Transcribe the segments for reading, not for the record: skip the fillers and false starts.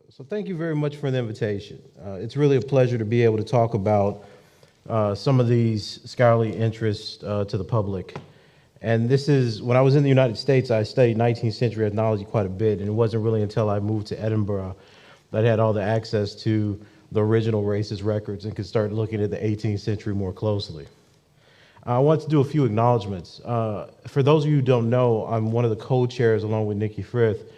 So thank you very much for the invitation. It's really a pleasure to be able to talk about some of these scholarly interests to the public. And this is, when I was in the United States, I studied 19th century ethnology quite a bit, and it wasn't really until I moved to Edinburgh that I had all the access to the original racist records and could start looking at the 18th century more closely. I want to do a few acknowledgments. For those of you who don't know, I'm one of the co-chairs, along with Nikki Frith,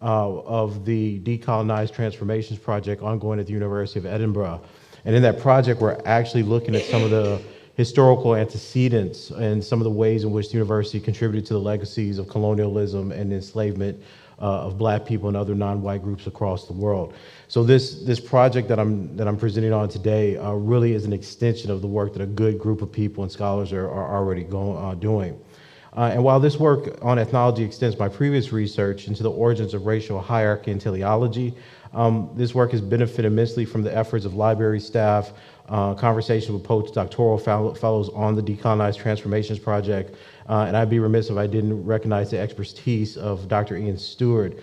of the Decolonized Transformations Project ongoing at the University of Edinburgh. And in that project, we're actually looking at some of the historical antecedents and some of the ways in which the university contributed to the legacies of colonialism and enslavement of Black people and other non-white groups across the world. So this project that I'm presenting on today really is an extension of the work that a good group of people and scholars are already doing. And while this work on ethnology extends my previous research into the origins of racial hierarchy and teleology, this work has benefited immensely from the efforts of library staff, conversations with postdoctoral fellows on the Decolonized Transformations Project, and I'd be remiss if I didn't recognize the expertise of Dr. Ian Stewart,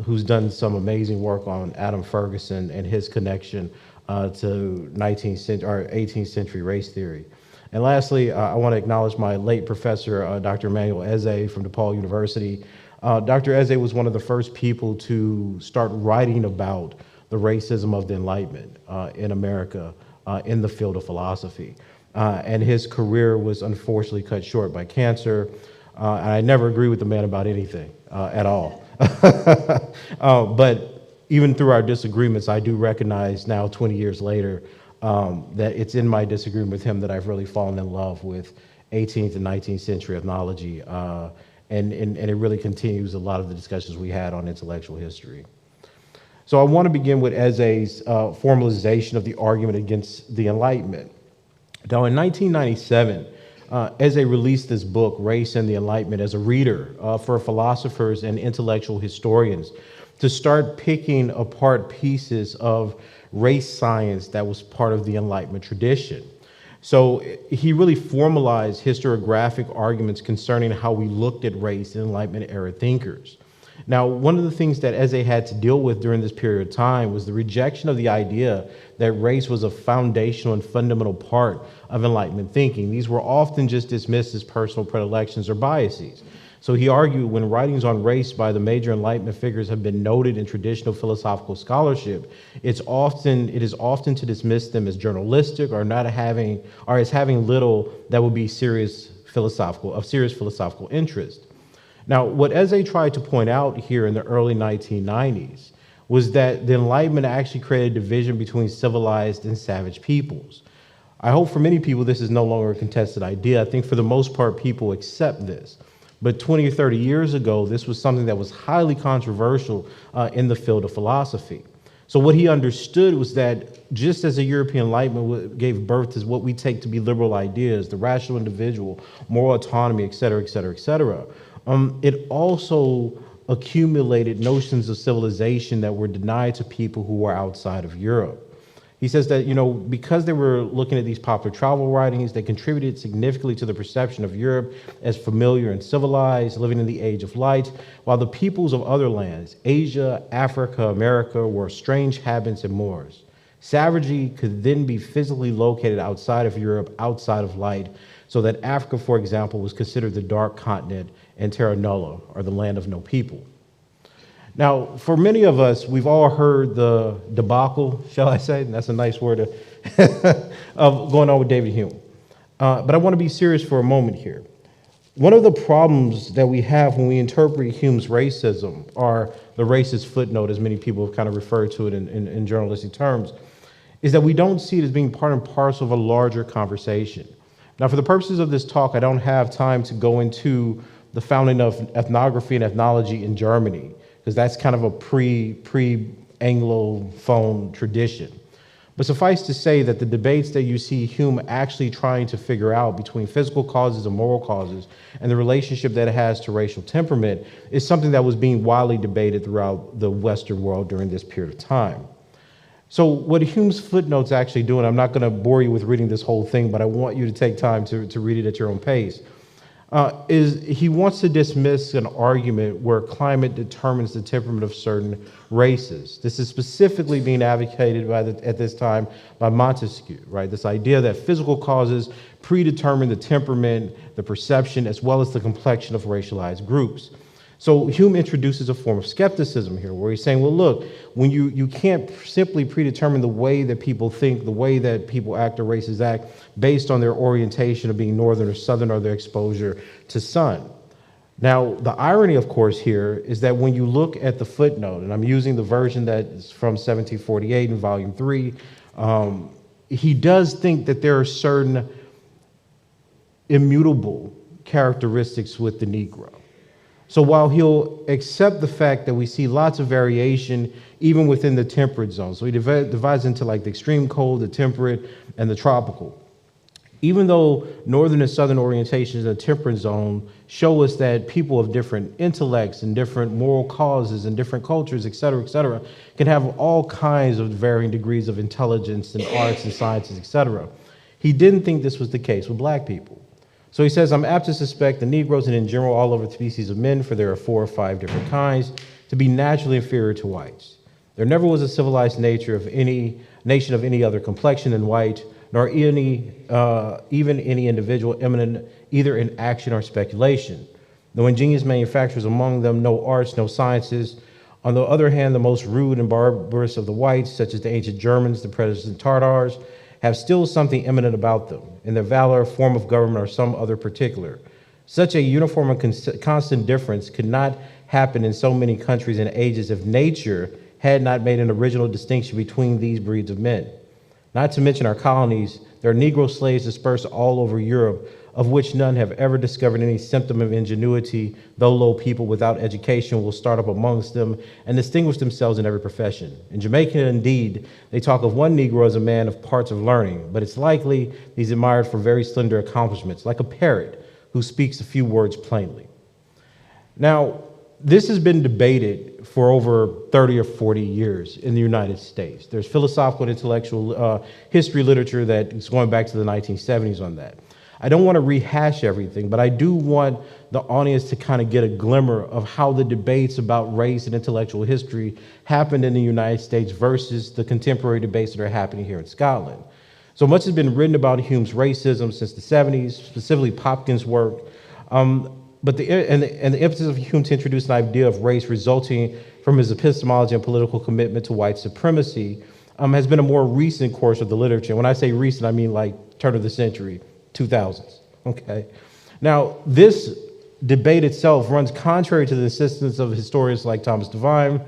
who's done some amazing work on Adam Ferguson and his connection to 19th century or 18th century race theory. And lastly, I want to acknowledge my late professor, Dr. Emmanuel Eze from DePaul University. Dr. Eze was one of the first people to start writing about the racism of the Enlightenment in America in the field of philosophy. And his career was unfortunately cut short by cancer. And I never agree with the man about anything at all. But even through our disagreements, I do recognize now, 20 years later, that it's in my disagreement with him that I've really fallen in love with 18th and 19th century ethnology, and it really continues a lot of the discussions we had on intellectual history. So I want to begin with Eze's formalization of the argument against the Enlightenment. Now, in 1997, Eze released this book, Race and the Enlightenment, as a reader for philosophers and intellectual historians to start picking apart pieces of race science that was part of the Enlightenment tradition. So he really formalized historiographic arguments concerning how we looked at race in Enlightenment era thinkers. Now, one of the things that Eze had to deal with during this period of time was the rejection of the idea that race was a foundational and fundamental part of Enlightenment thinking. These were often just dismissed as personal predilections or biases. So he argued when writings on race by the major Enlightenment figures have been noted in traditional philosophical scholarship, it is often to dismiss them as journalistic or as having little that would be serious philosophical interest. Now, what Eze tried to point out here in the early 1990s was that the Enlightenment actually created division between civilized and savage peoples. I hope for many people this is no longer a contested idea. I think for the most part people accept this. But 20 or 30 years ago, this was something that was highly controversial in the field of philosophy. So what he understood was that just as the European Enlightenment gave birth to what we take to be liberal ideas, the rational individual, moral autonomy, et cetera, et cetera, et cetera, it also accumulated notions of civilization that were denied to people who were outside of Europe. He says that, because they were looking at these popular travel writings, they contributed significantly to the perception of Europe as familiar and civilized, living in the age of light, while the peoples of other lands, Asia, Africa, America, were strange habits and mores. Savagery could then be physically located outside of Europe, outside of light, so that Africa, for example, was considered the dark continent and terra nulla, or the land of no people. Now, for many of us, we've all heard the debacle, shall I say, and that's a nice word, of going on with David Hume. But I want to be serious for a moment here. One of the problems that we have when we interpret Hume's racism, or the racist footnote, as many people have kind of referred to it in journalistic terms, is that we don't see it as being part and parcel of a larger conversation. Now, for the purposes of this talk, I don't have time to go into the founding of ethnography and ethnology in Germany, because that's kind of a pre-Anglophone tradition. But suffice to say that the debates that you see Hume actually trying to figure out between physical causes and moral causes and the relationship that it has to racial temperament is something that was being widely debated throughout the Western world during this period of time. So what Hume's footnotes actually do, and I'm not going to bore you with reading this whole thing, but I want you to take time to read it at your own pace. is he wants to dismiss an argument where climate determines the temperament of certain races. This is specifically being advocated at this time by Montesquieu, right? This idea that physical causes predetermine the temperament, the perception, as well as the complexion of racialized groups. So Hume introduces a form of skepticism here, where he's saying, well, look, when you can't simply predetermine the way that people think, the way that people act or races act, based on their orientation of being northern or southern or their exposure to sun. Now, the irony, of course, here is that when you look at the footnote, and I'm using the version that is from 1748 in volume 3, he does think that there are certain immutable characteristics with the Negro. So while he'll accept the fact that we see lots of variation even within the temperate zone, so he divides into like the extreme cold, the temperate, and the tropical. Even though northern and southern orientations in the temperate zone show us that people of different intellects and different moral causes and different cultures, et cetera, can have all kinds of varying degrees of intelligence and arts and sciences, et cetera. He didn't think this was the case with black people. So he says, I'm apt to suspect the Negroes and in general all over the species of men, for there are 4 or 5 different kinds, to be naturally inferior to whites. There never was a civilized nation of any other complexion than white, nor even any individual eminent either in action or speculation. No ingenious manufacturers among them, no arts, no sciences. On the other hand, the most rude and barbarous of the whites, such as the ancient Germans, the Protestant Tartars, have still something eminent about them, in their valor, form of government, or some other particular. Such a uniform and constant difference could not happen in so many countries and ages if nature had not made an original distinction between these breeds of men. Not to mention our colonies, there are Negro slaves dispersed all over Europe, of which none have ever discovered any symptom of ingenuity, though low people without education will start up amongst them and distinguish themselves in every profession. In Jamaica, indeed, they talk of one Negro as a man of parts of learning, but it's likely he's admired for very slender accomplishments, like a parrot who speaks a few words plainly. Now, this has been debated for over 30 or 40 years in the United States. There's philosophical and intellectual history literature that is going back to the 1970s on that. I don't want to rehash everything, but I do want the audience to kind of get a glimmer of how the debates about race and intellectual history happened in the United States versus the contemporary debates that are happening here in Scotland. So much has been written about Hume's racism since the 70s, specifically Popkin's work. But the emphasis of Hume to introduce an idea of race resulting from his epistemology and political commitment to white supremacy has been a more recent course of the literature. When I say recent, I mean like turn of the century, 2000s, okay? Now, this debate itself runs contrary to the insistence of historians like Thomas Devine,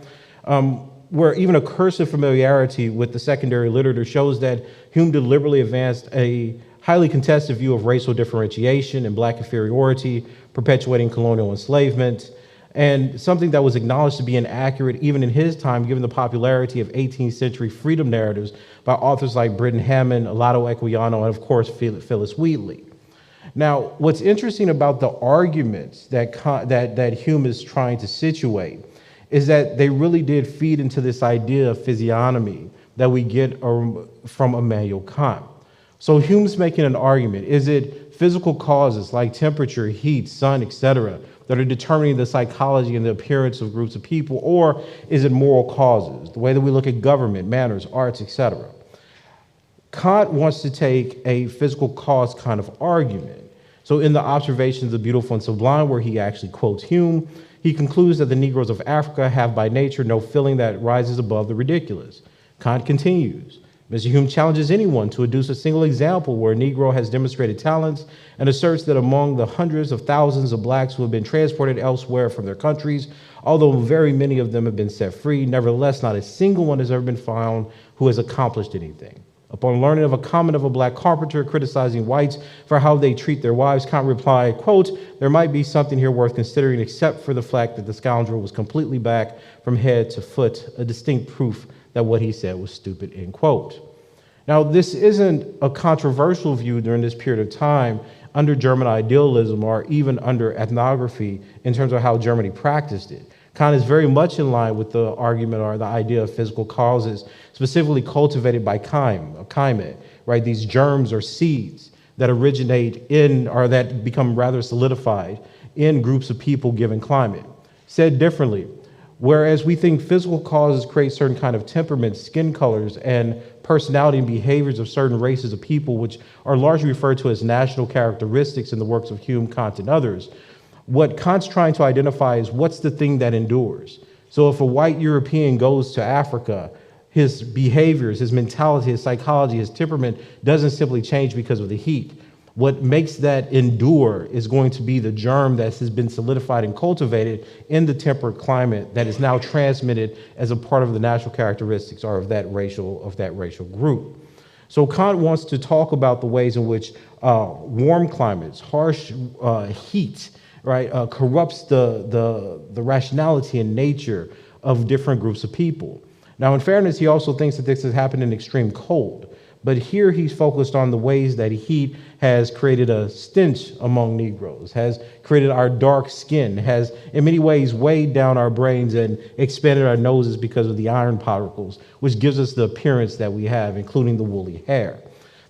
where even a cursive familiarity with the secondary literature shows that Hume deliberately advanced a highly contested view of racial differentiation and black inferiority, perpetuating colonial enslavement, and something that was acknowledged to be inaccurate even in his time, given the popularity of 18th century freedom narratives by authors like Britton Hammond, Olaudah Equiano, and of course, Phyllis Wheatley. Now, what's interesting about the arguments that Hume is trying to situate is that they really did feed into this idea of physiognomy that we get from Immanuel Kant. So Hume's making an argument. Is it physical causes like temperature, heat, sun, etc., that are determining the psychology and the appearance of groups of people, or is it moral causes, the way that we look at government, manners, arts, etc.? Kant wants to take a physical cause kind of argument. So in the Observations of the Beautiful and Sublime, where he actually quotes Hume, he concludes that the Negroes of Africa have by nature no feeling that rises above the ridiculous. Kant continues, Mr. Hume challenges anyone to adduce a single example where a Negro has demonstrated talents and asserts that among the hundreds of thousands of blacks who have been transported elsewhere from their countries, although very many of them have been set free, nevertheless not a single one has ever been found who has accomplished anything. Upon learning of a comment of a black carpenter criticizing whites for how they treat their wives, Kant replied, quote, there might be something here worth considering except for the fact that the scoundrel was completely black from head to foot, a distinct proof that what he said was stupid, end quote. Now, this isn't a controversial view during this period of time under German idealism or even under ethnography in terms of how Germany practiced it. Kant is very much in line with the argument or the idea of physical causes, specifically cultivated by chyme, right? These germs or seeds that originate in, or that become rather solidified in groups of people given climate. Said differently, whereas we think physical causes create certain kind of temperaments, skin colors, and personality and behaviors of certain races of people, which are largely referred to as national characteristics in the works of Hume, Kant, and others, what Kant's trying to identify is what's the thing that endures. So if a white European goes to Africa, his behaviors, his mentality, his psychology, his temperament doesn't simply change because of the heat. What makes that endure is going to be the germ that has been solidified and cultivated in the temperate climate that is now transmitted as a part of the natural characteristics or of that racial group. So Kant wants to talk about the ways in which warm climates, harsh heat, right, corrupts the rationality and nature of different groups of people. Now, in fairness, he also thinks that this has happened in extreme cold. But here he's focused on the ways that heat has created a stench among Negroes, has created our dark skin, has in many ways weighed down our brains and expanded our noses because of the iron particles, which gives us the appearance that we have, including the woolly hair.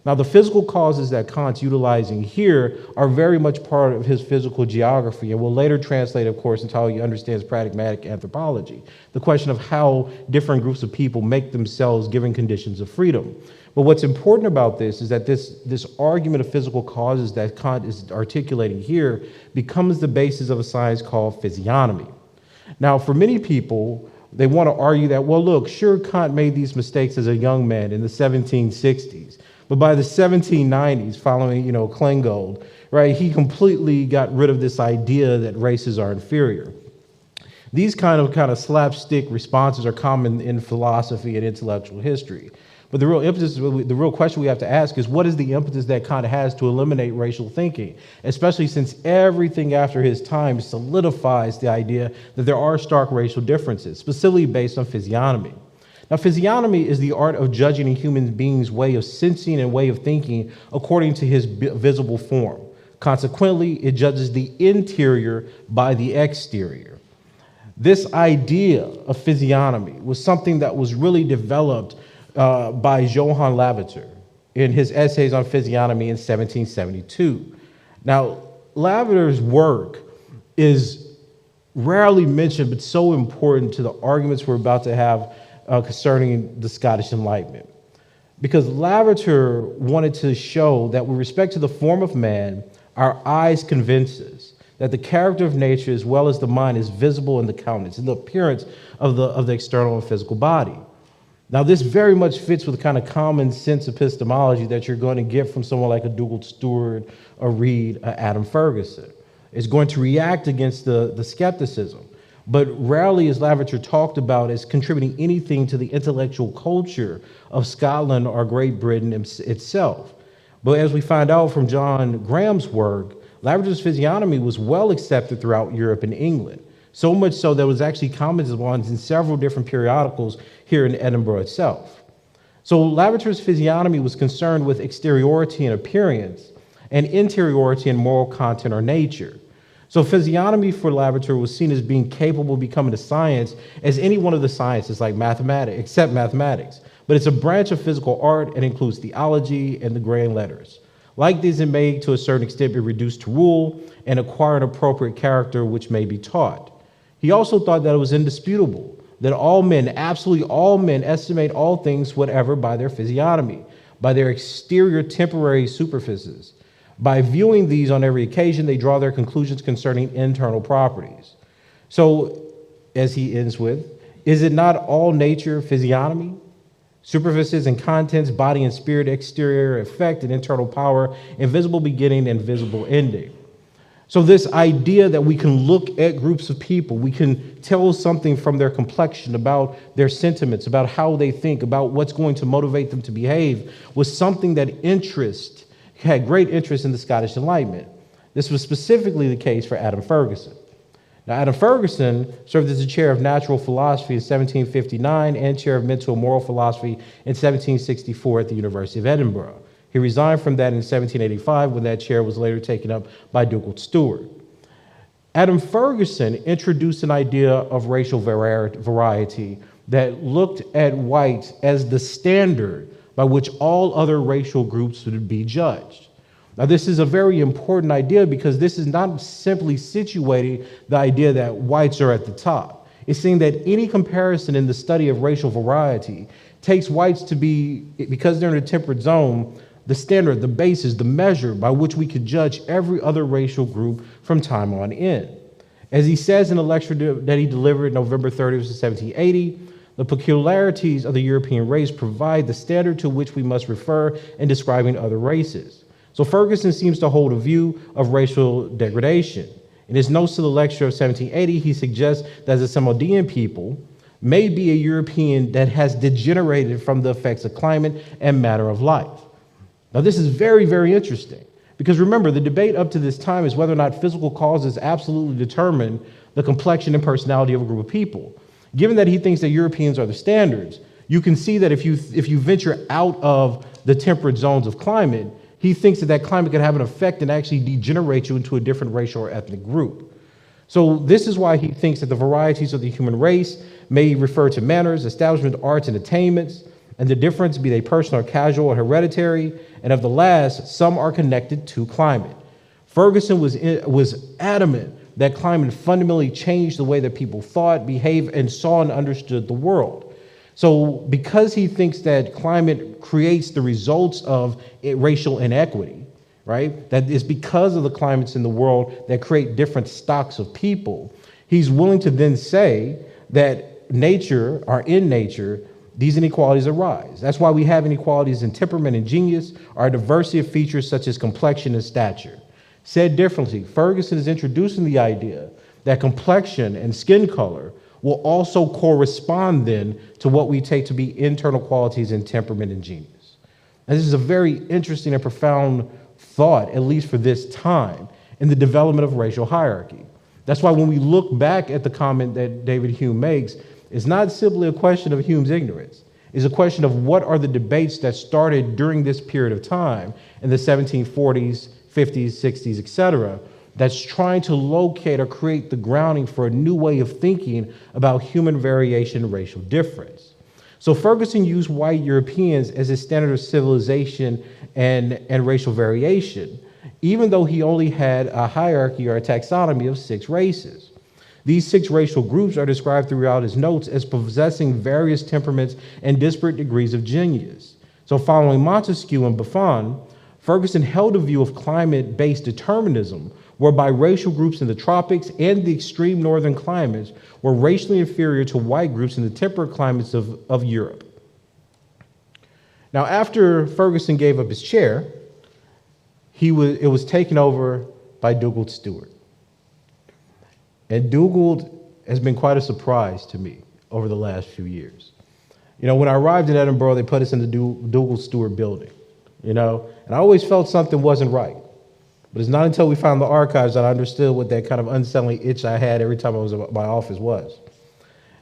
Now, the physical causes that Kant's utilizing here are very much part of his physical geography and will later translate, of course, into how he understands pragmatic anthropology, the question of how different groups of people make themselves given conditions of freedom. But what's important about this is that this argument of physical causes that Kant is articulating here becomes the basis of a science called physiognomy. Now, for many people, they want to argue that, well, look, sure, Kant made these mistakes as a young man in the 1760s, but by the 1790s, following, Klingold, right, he completely got rid of this idea that races are inferior. These kind of slapstick responses are common in philosophy and intellectual history. But the real question we have to ask is, what is the impetus that Kant has to eliminate racial thinking, especially since everything after his time solidifies the idea that there are stark racial differences, specifically based on physiognomy. Now, physiognomy is the art of judging a human being's way of sensing and way of thinking according to his visible form. Consequently, it judges the interior by the exterior. This idea of physiognomy was something that was really developed by Johann Lavater in his essays on physiognomy in 1772. Now, Lavater's work is rarely mentioned, but so important to the arguments we're about to have concerning the Scottish Enlightenment. Because Lavater wanted to show that with respect to the form of man, our eyes convince us that the character of nature as well as the mind is visible in the countenance, in the appearance of the external and physical body. Now, this very much fits with the kind of common sense epistemology that you're going to get from someone like a Dugald Stewart, a Reed, a Adam Ferguson. It's going to react against the skepticism, but rarely is Lavater talked about as contributing anything to the intellectual culture of Scotland or Great Britain itself. But as we find out from John Graham's work, Lavater's physiognomy was well accepted throughout Europe and England. So much so that it was actually commented on in several different periodicals here in Edinburgh itself. So Lavater's physiognomy was concerned with exteriority and appearance, and interiority and moral content or nature. So physiognomy for Lavater was seen as being capable of becoming a science as any one of the sciences like mathematics, except mathematics. But it's a branch of physical art and includes theology and the grand letters. Like these, it may to a certain extent be reduced to rule and acquire an appropriate character which may be taught. He also thought that it was indisputable that all men, absolutely all men, estimate all things whatever by their physiognomy, by their exterior temporary superficies. By viewing these on every occasion, they draw their conclusions concerning internal properties. So, as he ends with, is it not all nature physiognomy? Superficies and contents, body and spirit, exterior effect and internal power, invisible beginning and visible ending. So this idea that we can look at groups of people, we can tell something from their complexion, about their sentiments, about how they think, about what's going to motivate them to behave, was something that had great interest in the Scottish Enlightenment. This was specifically the case for Adam Ferguson. Now, Adam Ferguson served as the chair of natural philosophy in 1759 and chair of mental and moral philosophy in 1764 at the University of Edinburgh. He resigned from that in 1785 when that chair was later taken up by Dugald Stewart. Adam Ferguson introduced an idea of racial variety that looked at whites as the standard by which all other racial groups would be judged. Now, this is a very important idea because this is not simply situating the idea that whites are at the top. It's saying that any comparison in the study of racial variety takes whites to be, because they're in a temperate zone, the standard, the basis, the measure by which we could judge every other racial group from time on in. As he says in a lecture that he delivered November 30th, 1780, the peculiarities of the European race provide the standard to which we must refer in describing other races. So Ferguson seems to hold a view of racial degradation. In his notes to the lecture of 1780, he suggests that the Samoanian people may be a European that has degenerated from the effects of climate and manner of life. Now, this is very, very interesting because remember, the debate up to this time is whether or not physical causes absolutely determine the complexion and personality of a group of people. Given that he thinks that Europeans are the standards, you can see that if you venture out of the temperate zones of climate, he thinks that climate can have an effect and actually degenerate you into a different racial or ethnic group. So this is why he thinks that the varieties of the human race may refer to manners, establishment, arts, and attainments, and the difference, be they personal or casual or hereditary, and of the last, some are connected to climate. Ferguson was adamant that climate fundamentally changed the way that people thought, behaved, and saw and understood the world. So because he thinks that climate creates the results of racial inequity, right? That is because of the climates in the world that create different stocks of people, he's willing to then say that nature, or in nature, these inequalities arise. That's why we have inequalities in temperament and genius, or diversity of features such as complexion and stature. Said differently, Ferguson is introducing the idea that complexion and skin color will also correspond then to what we take to be internal qualities in temperament and genius. And this is a very interesting and profound thought, at least for this time, in the development of racial hierarchy. That's why when we look back at the comment that David Hume makes, it's not simply a question of Hume's ignorance. It's a question of what are the debates that started during this period of time in the 1740s, 50s, 60s, etc., that's trying to locate or create the grounding for a new way of thinking about human variation and racial difference. So Ferguson used white Europeans as a standard of civilization and racial variation, even though he only had a hierarchy or a taxonomy of 6 races. These 6 racial groups are described throughout his notes as possessing various temperaments and disparate degrees of genius. So following Montesquieu and Buffon, Ferguson held a view of climate-based determinism, whereby racial groups in the tropics and the extreme northern climates were racially inferior to white groups in the temperate climates of Europe. Now, after Ferguson gave up his chair, it was taken over by Dugald Stewart. And Dugald has been quite a surprise to me over the last few years. You know, when I arrived in Edinburgh, they put us in the Dugald Stewart building, and I always felt something wasn't right. But it's not until we found the archives that I understood what that kind of unsettling itch I had every time I was at my office was.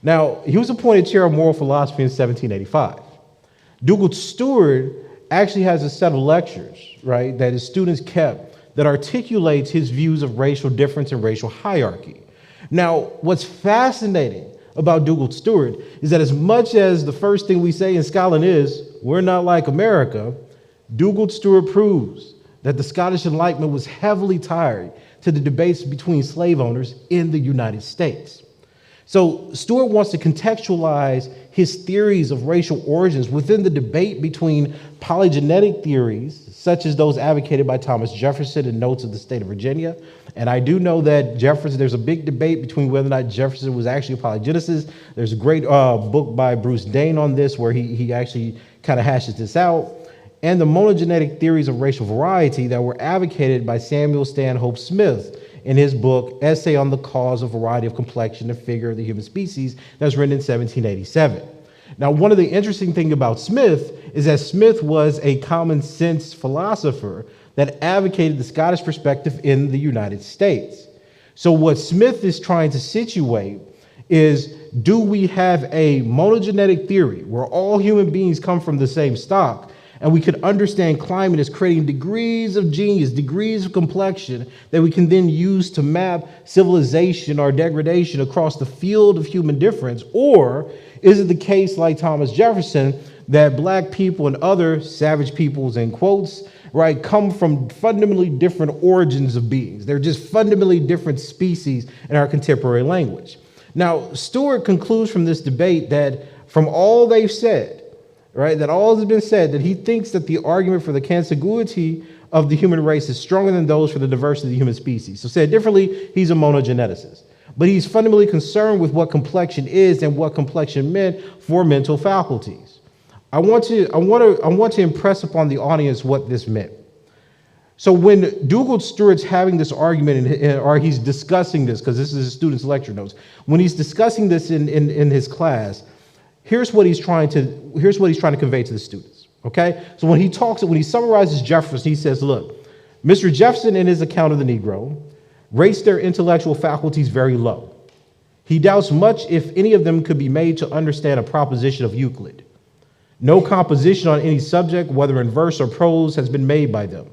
Now, he was appointed chair of moral philosophy in 1785. Dugald Stewart actually has a set of lectures, right, that his students kept that articulates his views of racial difference and racial hierarchy. Now, what's fascinating about Dugald Stewart is that as much as the first thing we say in Scotland is, we're not like America, Dugald Stewart proves that the Scottish Enlightenment was heavily tied to the debates between slave owners in the United States. So Stewart wants to contextualize his theories of racial origins within the debate between polygenetic theories, such as those advocated by Thomas Jefferson in Notes of the State of Virginia. And I do know that there's a big debate between whether or not Jefferson was actually a polygenicist. There's a great book by Bruce Dane on this where he actually kind of hashes this out. And the monogenetic theories of racial variety that were advocated by Samuel Stanhope Smith in his book, Essay on the Cause of Variety of Complexion and Figure of the Human Species, that was written in 1787. Now, one of the interesting things about Smith is that Smith was a common sense philosopher that advocated the Scottish perspective in the United States. So what Smith is trying to situate is, do we have a monogenetic theory where all human beings come from the same stock, and we could understand climate as creating degrees of genius, degrees of complexion that we can then use to map civilization or degradation across the field of human difference? Or is it the case, like Thomas Jefferson, that black people and other savage peoples, in quotes, right, come from fundamentally different origins of beings. They're just fundamentally different species in our contemporary language. Now, Stewart concludes from this debate that from all they've said, right, that all has been said, that he thinks that the argument for the contiguity of the human race is stronger than those for the diversity of the human species. So said differently, he's a monogeneticist. But he's fundamentally concerned with what complexion is and what complexion meant for mental faculties. I want to impress upon the audience what this meant. So when Dugald Stewart's having this argument, or he's discussing this, because this is his students' lecture notes, when he's discussing this in his class, here's what he's trying to convey to the students. Okay, so when he summarizes Jefferson, he says, "Look, Mr. Jefferson, in his account of the Negro, rates their intellectual faculties very low. He doubts much if any of them could be made to understand a proposition of Euclid. No composition on any subject, whether in verse or prose, has been made by them.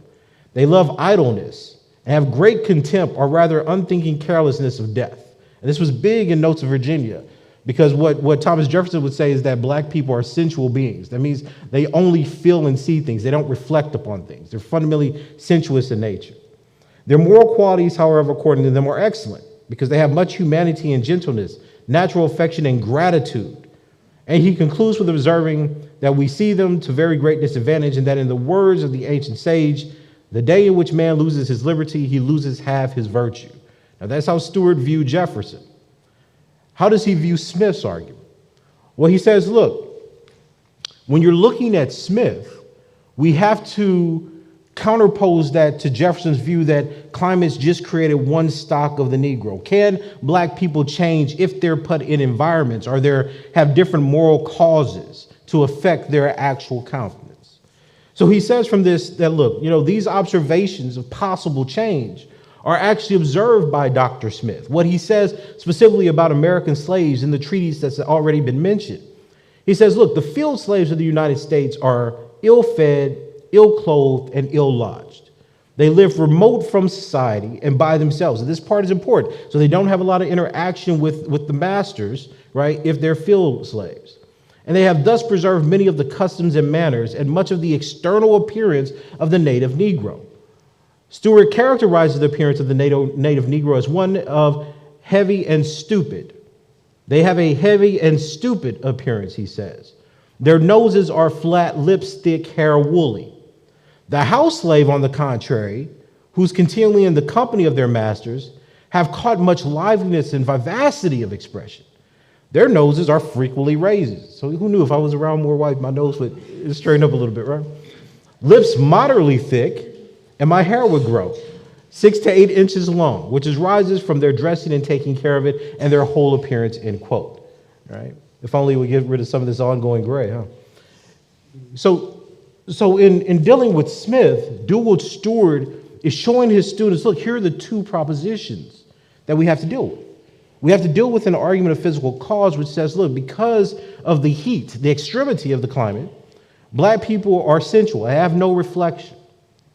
They love idleness and have great contempt, or rather unthinking carelessness of death." And this was big in Notes of Virginia, because what Thomas Jefferson would say is that black people are sensual beings. That means they only feel and see things. They don't reflect upon things. They're fundamentally sensuous in nature. Their moral qualities, however, according to them, are excellent, because they have much humanity and gentleness, natural affection and gratitude. And he concludes with observing that we see them to very great disadvantage, and that in the words of the ancient sage, the day in which man loses his liberty, he loses half his virtue. Now that's how Stewart viewed Jefferson. How does he view Smith's argument? Well, he says, look, when you're looking at Smith, we have to counterpose that to Jefferson's view that climates just created one stock of the Negro. Can black people change if they're put in environments, or have different moral causes to affect their actual countenance? So he says from this that, look, these observations of possible change are actually observed by Dr. Smith. What he says specifically about American slaves in the treatise that's already been mentioned. He says, look, the field slaves of the United States are ill-fed, ill-clothed, and ill-lodged. They live remote from society and by themselves. And this part is important. So they don't have a lot of interaction with the masters, right, if they're field slaves. And they have thus preserved many of the customs and manners and much of the external appearance of the native Negro. Stewart characterizes the appearance of the native Negro as one of heavy and stupid. They have a heavy and stupid appearance, he says. Their noses are flat, lips thick, hair woolly. The house slave, on the contrary, who's continually in the company of their masters, have caught much liveliness and vivacity of expression. Their noses are frequently raised. So who knew if I was around more white, my nose would straighten up a little bit, right? Lips moderately thick, and my hair would grow 6 to 8 inches long, which rises from their dressing and taking care of it and their whole appearance, end quote. Right? If only we get rid of some of this ongoing gray, huh? So in dealing with Smith, Dugald Stewart is showing his students, look, here are the two propositions that we have to deal with. We have to deal with an argument of physical cause, which says, look, because of the heat, the extremity of the climate, black people are sensual. They have no reflection.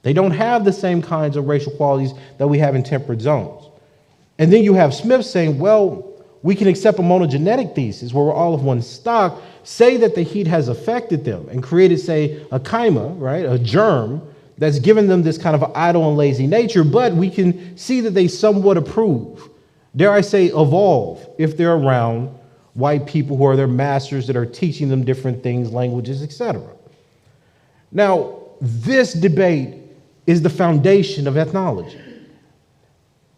They don't have the same kinds of racial qualities that we have in temperate zones. And then you have Smith saying, well, we can accept a monogenetic thesis where we're all of one stock, say that the heat has affected them and created, say, a chyma, right, a germ that's given them this kind of idle and lazy nature, but we can see that they somewhat approve, dare I say, evolve, if they're around white people who are their masters that are teaching them different things, languages, etc. Now, this debate is the foundation of ethnology.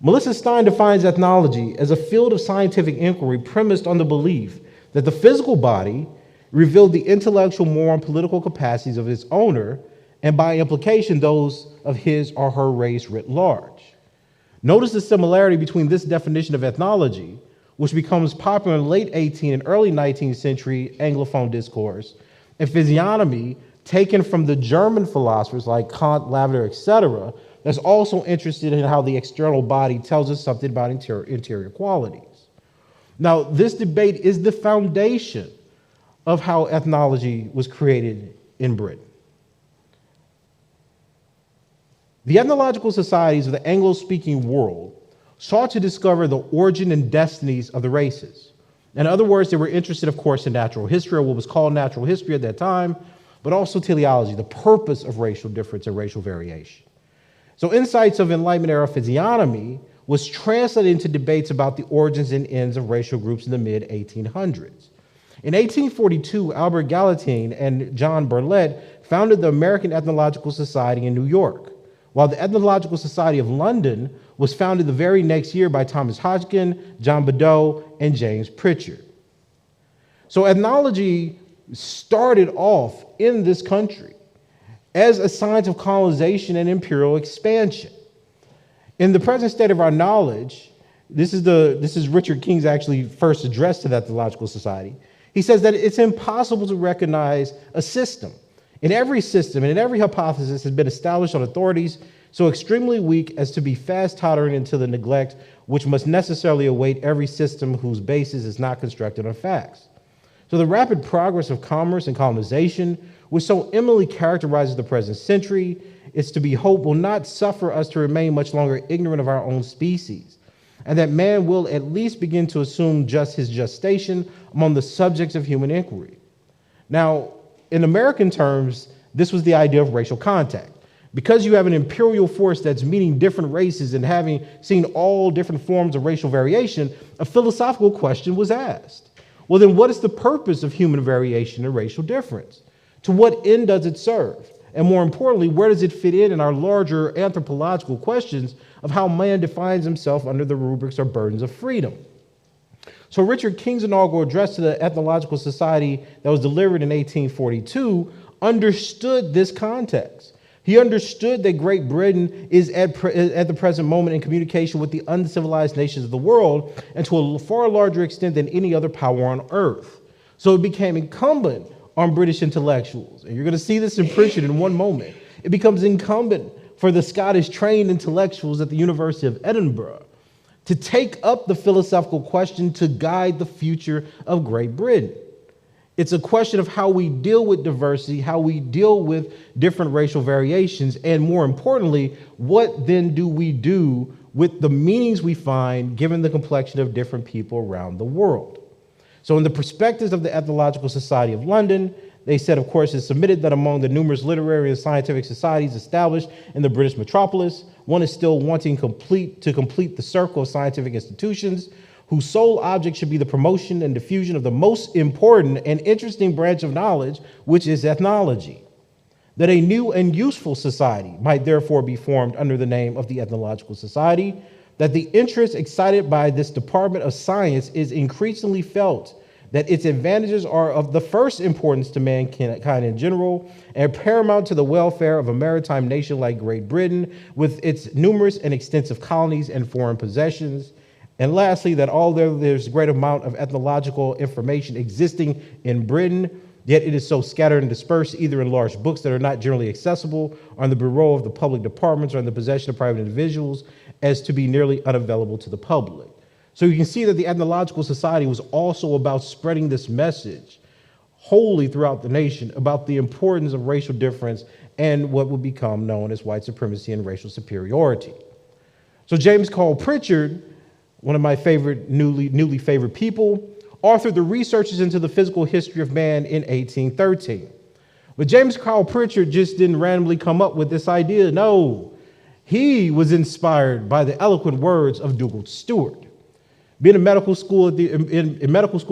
Melissa Stein defines ethnology as a field of scientific inquiry premised on the belief that the physical body revealed the intellectual, moral, and political capacities of its owner, and by implication, those of his or her race writ large. Notice the similarity between this definition of ethnology, which becomes popular in late 18th and early 19th century Anglophone discourse, and physiognomy, taken from the German philosophers like Kant, Lavender, etc., that's also interested in how the external body tells us something about interior qualities. Now, this debate is the foundation of how ethnology was created in Britain. The ethnological societies of the Anglo-speaking world sought to discover the origin and destinies of the races. In other words, they were interested, of course, in natural history, or what was called natural history at that time, but also teleology, the purpose of racial difference and racial variation. So insights of Enlightenment era physiognomy was translated into debates about the origins and ends of racial groups in the mid-1800s. In 1842, Albert Gallatin and John Burlett founded the American Ethnological Society in New York, while the Ethnological Society of London was founded the very next year by Thomas Hodgkin, John Badeau, and James Pritchard. So ethnology started off in this country as a science of colonization and imperial expansion. In the present state of our knowledge, this is Richard King's actually first address to the Ethnological Society. He says that it's impossible to recognize a system. In every system and in every hypothesis has been established on authorities so extremely weak as to be fast tottering into the neglect which must necessarily await every system whose basis is not constructed on facts. So the rapid progress of commerce and colonization, which so eminently characterizes the present century, is to be hoped will not suffer us to remain much longer ignorant of our own species, and that man will at least begin to assume just his just station among the subjects of human inquiry. Now, in American terms, this was the idea of racial contact. Because you have an imperial force that's meeting different races and having seen all different forms of racial variation, a philosophical question was asked. Well, then what is the purpose of human variation and racial difference? To what end does it serve? And more importantly, where does it fit in our larger anthropological questions of how man defines himself under the rubrics or burdens of freedom? So Richard King's inaugural address to the Ethnological Society that was delivered in 1842 understood this context. He understood that Great Britain is at the present moment in communication with the uncivilized nations of the world, and to a far larger extent than any other power on earth. So it became incumbent on British intellectuals, and you're going to see this in Pritchard in one moment. It becomes incumbent for the Scottish trained intellectuals at the University of Edinburgh to take up the philosophical question to guide the future of Great Britain. It's a question of how we deal with diversity, how we deal with different racial variations, and more importantly, what then do we do with the meanings we find given the complexion of different people around the world. So in the perspectives of the Ethnological Society of London, they said, of course, it's submitted that among the numerous literary and scientific societies established in the British metropolis, one is still wanting to complete the circle of scientific institutions whose sole object should be the promotion and diffusion of the most important and interesting branch of knowledge, which is ethnology. That a new and useful society might therefore be formed under the name of the Ethnological Society, that the interest excited by this department of science is increasingly felt, that its advantages are of the first importance to mankind in general, and paramount to the welfare of a maritime nation like Great Britain, with its numerous and extensive colonies and foreign possessions. And lastly, that although there's a great amount of ethnological information existing in Britain, yet it is so scattered and dispersed either in large books that are not generally accessible, or in the bureau of the public departments, or in the possession of private individuals, as to be nearly unavailable to the public. So you can see that the Ethnological Society was also about spreading this message wholly throughout the nation about the importance of racial difference and what would become known as white supremacy and racial superiority. So James Cole Pritchard, one of my favorite, newly favorite people, authored the Researches into the Physical History of Man in 1813. But James Cole Pritchard just didn't randomly come up with this idea. No, he was inspired by the eloquent words of Dugald Stewart. Being in medical school at the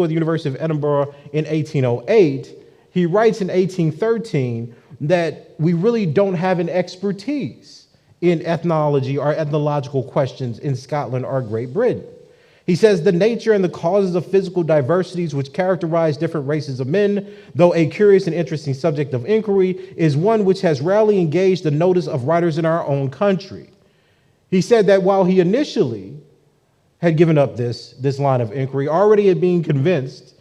University of Edinburgh in 1808, he writes in 1813 that we really don't have an expertise in ethnology or ethnological questions in Scotland or Great Britain. He says the nature and the causes of physical diversities which characterize different races of men, though a curious and interesting subject of inquiry, is one which has rarely engaged the notice of writers in our own country. He said that while he initially had given up this line of inquiry, already had been convinced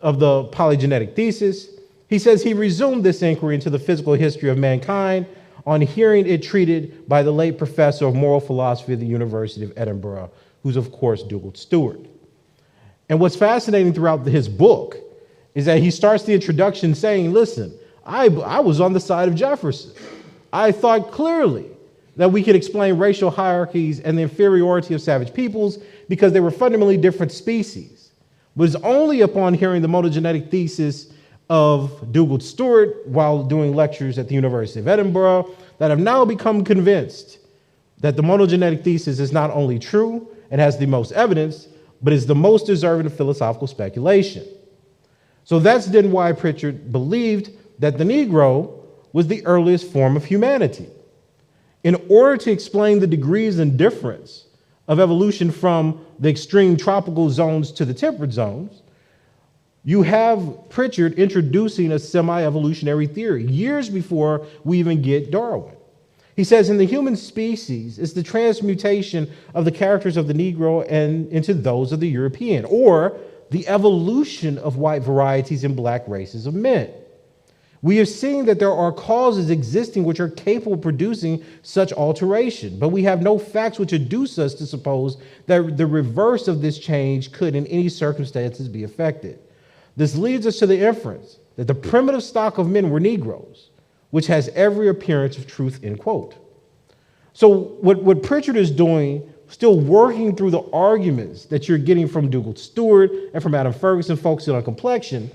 of the polygenetic thesis, he says he resumed this inquiry into the physical history of mankind on hearing it treated by the late professor of moral philosophy at the University of Edinburgh, who's of course Dugald Stewart. And what's fascinating throughout his book is that he starts the introduction saying, listen, I was on the side of Jefferson. I thought clearly that we could explain racial hierarchies and the inferiority of savage peoples because they were fundamentally different species. But it's only upon hearing the monogenetic thesis of Dugald Stewart while doing lectures at the University of Edinburgh that I've now become convinced that the monogenetic thesis is not only true and has the most evidence, but is the most deserving of philosophical speculation. So that's then why Pritchard believed that the Negro was the earliest form of humanity. In order to explain the degrees and difference of evolution from the extreme tropical zones to the temperate zones, you have Pritchard introducing a semi-evolutionary theory years before we even get Darwin. He says, in the human species, it's the transmutation of the characters of the Negro and into those of the European, or the evolution of white varieties in black races of men. We have seen that there are causes existing which are capable of producing such alteration, but we have no facts which induce us to suppose that the reverse of this change could in any circumstances be effected. This leads us to the inference that the primitive stock of men were Negroes, which has every appearance of truth, end quote. So what Pritchard is doing, still working through the arguments that you're getting from Dugald Stewart and from Adam Ferguson focusing on complexion,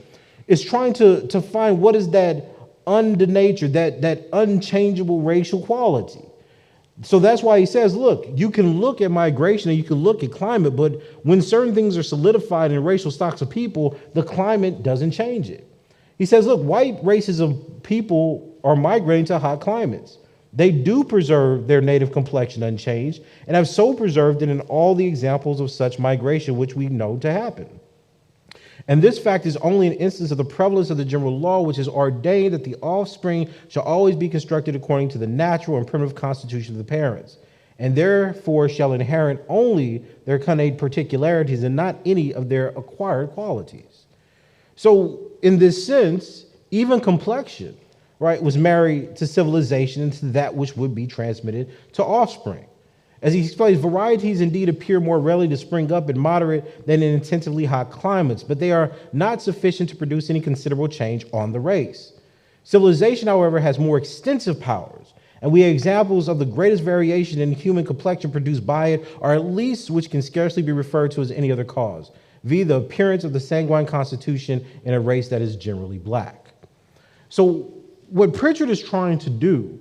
is trying to find what is that undenatured, that unchangeable racial quality. So that's why he says, look, you can look at migration and you can look at climate, but when certain things are solidified in racial stocks of people, the climate doesn't change it. He says, look, white races of people are migrating to hot climates. They do preserve their native complexion unchanged and have so preserved it in all the examples of such migration which we know to happen. And this fact is only an instance of the prevalence of the general law, which is ordained that the offspring shall always be constructed according to the natural and primitive constitution of the parents, and therefore shall inherit only their connate particularities and not any of their acquired qualities. So in this sense, even complexion, right, was married to civilization and to that which would be transmitted to offspring. As he explains, varieties indeed appear more readily to spring up in moderate than in intensively hot climates, but they are not sufficient to produce any considerable change on the race. Civilization, however, has more extensive powers, and we have examples of the greatest variation in human complexion produced by it, or at least which can scarcely be referred to as any other cause, via the appearance of the sanguine constitution in a race that is generally black. So what Pritchard is trying to do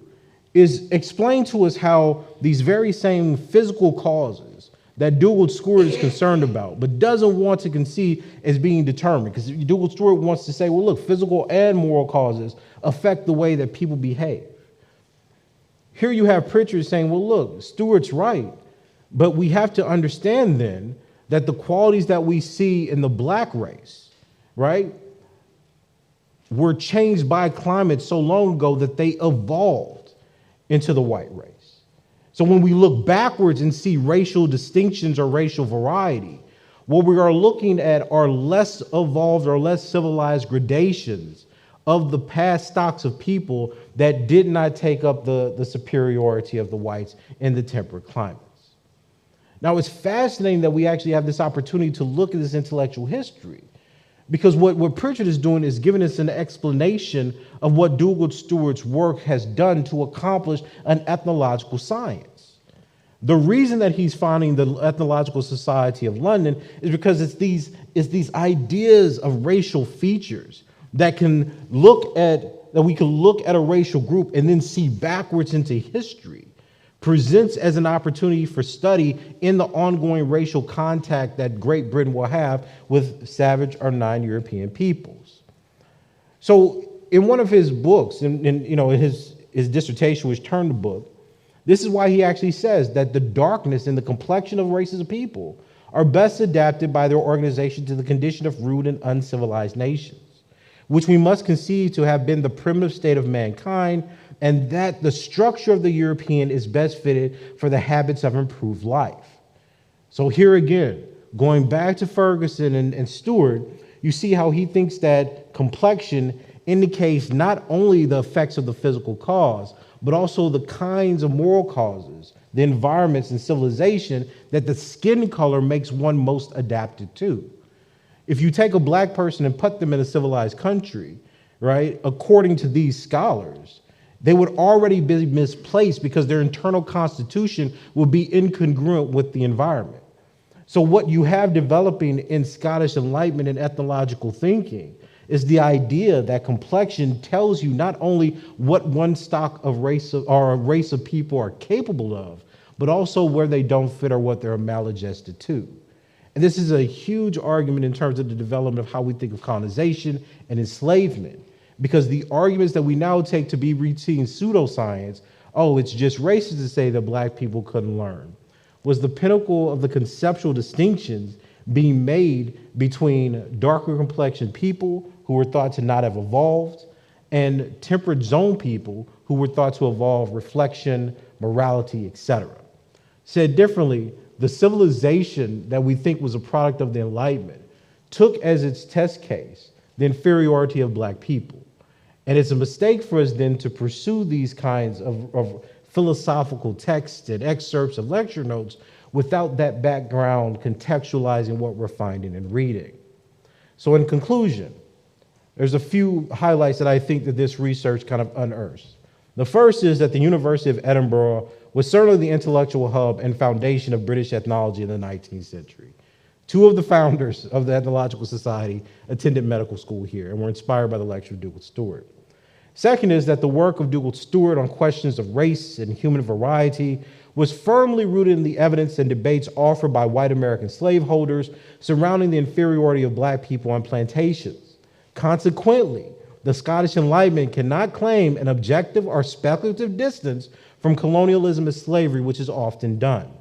is explain to us how these very same physical causes that Dugald Stewart is concerned about, but doesn't want to concede as being determined, because Dugald Stewart wants to say, well, look, physical and moral causes affect the way that people behave. Here you have Pritchard saying, well, look, Stewart's right, but we have to understand then that the qualities that we see in the black race, right, were changed by climate so long ago that they evolved into the white race. So when we look backwards and see racial distinctions or racial variety, what we are looking at are less evolved or less civilized gradations of the past stocks of people that did not take up the superiority of the whites in the temperate climates. Now, it's fascinating that we actually have this opportunity to look at this intellectual history, because what Pritchard is doing is giving us an explanation of what Dugald Stewart's work has done to accomplish an ethnological science. The reason that he's founding the Ethnological Society of London is because it's these ideas of racial features that we can look at a racial group and then see backwards into history, presents as an opportunity for study in the ongoing racial contact that Great Britain will have with savage or non-European peoples. So in one of his books, in his dissertation, which turned the book, this is why he actually says that the darkness and the complexion of races of people are best adapted by their organization to the condition of rude and uncivilized nations, which we must conceive to have been the primitive state of mankind, and that the structure of the European is best fitted for the habits of improved life. So here again, going back to Ferguson and Stewart, you see how he thinks that complexion indicates not only the effects of the physical cause, but also the kinds of moral causes, the environments and civilization that the skin color makes one most adapted to. If you take a black person and put them in a civilized country, right, according to these scholars, they would already be misplaced because their internal constitution will be incongruent with the environment. So what you have developing in Scottish Enlightenment and ethnological thinking is the idea that complexion tells you not only what one stock of race or a race of people are capable of, but also where they don't fit or what they're maladjusted to. And this is a huge argument in terms of the development of how we think of colonization and enslavement, because the arguments that we now take to be routine pseudoscience, oh, it's just racist to say that black people couldn't learn, was the pinnacle of the conceptual distinctions being made between darker complexioned people who were thought to not have evolved and temperate zone people who were thought to evolve reflection, morality, etc. Said differently, the civilization that we think was a product of the Enlightenment took as its test case the inferiority of black people. And it's a mistake for us then to pursue these kinds of philosophical texts and excerpts of lecture notes without that background contextualizing what we're finding and reading. So in conclusion, there's a few highlights that I think that this research kind of unearths. The first is that the University of Edinburgh was certainly the intellectual hub and foundation of British ethnology in the 19th century. Two of the founders of the Ethnological Society attended medical school here and were inspired by the lecture of Dugald Stewart. Second is that the work of Dugald Stewart on questions of race and human variety was firmly rooted in the evidence and debates offered by white American slaveholders surrounding the inferiority of black people on plantations. Consequently, the Scottish Enlightenment cannot claim an objective or speculative distance from colonialism and slavery, which is often done.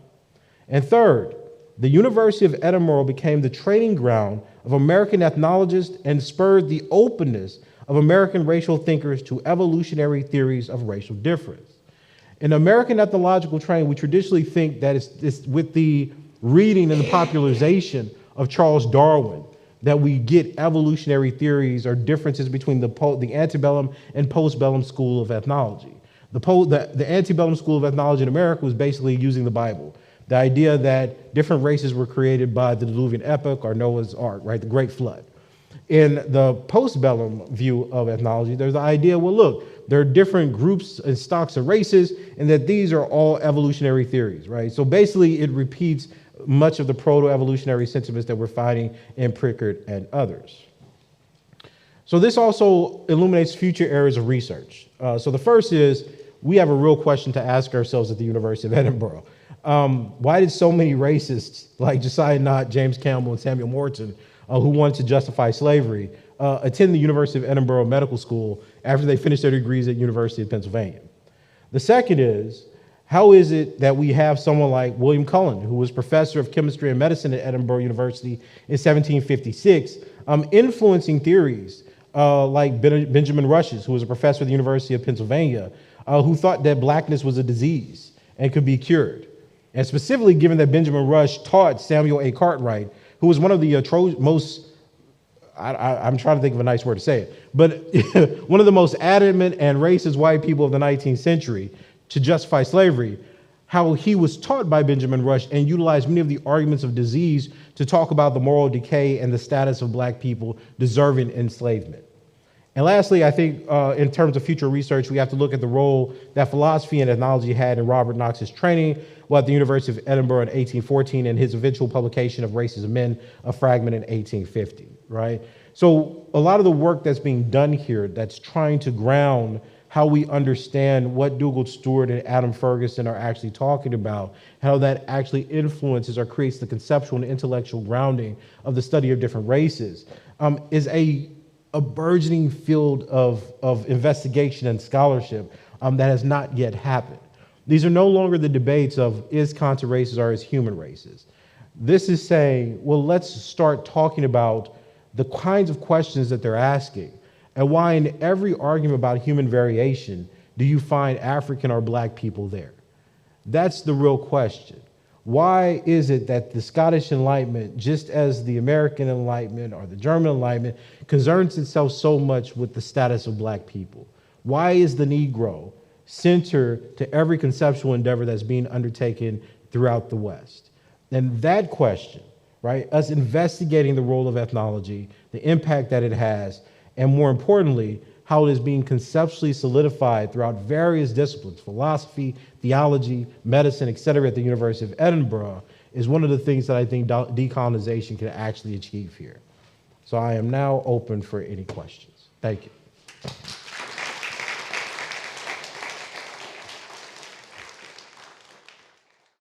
And third, the University of Edinburgh became the training ground of American ethnologists and spurred the openness of American racial thinkers to evolutionary theories of racial difference. In American ethnological training, we traditionally think that it's with the reading and the popularization of Charles Darwin that we get evolutionary theories or differences between the antebellum and postbellum school of ethnology. The antebellum school of ethnology in America was basically using the Bible. The idea that different races were created by the Diluvian epoch or Noah's Ark, right, the Great Flood. In the postbellum view of ethnology, there's the idea, well, look, there are different groups and stocks of races, and that these are all evolutionary theories, right? So basically, it repeats much of the proto-evolutionary sentiments that we're finding in Pritchard and others. So this also illuminates future areas of research. So the first is, we have a real question to ask ourselves at the University of Edinburgh. Why did so many racists like Josiah Royce, James Campbell, and Samuel Morton, who wanted to justify slavery, attend the University of Edinburgh Medical School after they finished their degrees at University of Pennsylvania? The second is, how is it that we have someone like William Cullen, who was professor of chemistry and medicine at Edinburgh University in 1756, influencing theories like Benjamin Rush's, who was a professor at the University of Pennsylvania, who thought that blackness was a disease and could be cured? And specifically, given that Benjamin Rush taught Samuel A. Cartwright, who was one of the most, I'm trying to think of a nice word to say it, but one of the most adamant and racist white people of the 19th century to justify slavery, how he was taught by Benjamin Rush and utilized many of the arguments of disease to talk about the moral decay and the status of black people deserving enslavement. And lastly, I think in terms of future research, we have to look at the role that philosophy and ethnology had in Robert Knox's training while at the University of Edinburgh in 1814 and his eventual publication of Races of Men, a fragment in 1850, right? So a lot of the work that's being done here that's trying to ground how we understand what Dugald Stewart and Adam Ferguson are actually talking about, how that actually influences or creates the conceptual and intellectual grounding of the study of different races, is a burgeoning field of investigation and scholarship that has not yet happened. These are no longer the debates of is Kant a racist or is human racist. This is saying, well, let's start talking about the kinds of questions that they're asking and why in every argument about human variation do you find African or black people there? That's the real question. Why is it that the Scottish Enlightenment, just as the American Enlightenment or the German Enlightenment, concerns itself so much with the status of black people? Why is the Negro center to every conceptual endeavor that's being undertaken throughout the West? And that question, right, us investigating the role of ethnology, the impact that it has, and more importantly, how it is being conceptually solidified throughout various disciplines, philosophy, theology, medicine, etc., at the University of Edinburgh, is one of the things that I think decolonization can actually achieve here. So I am now open for any questions. Thank you.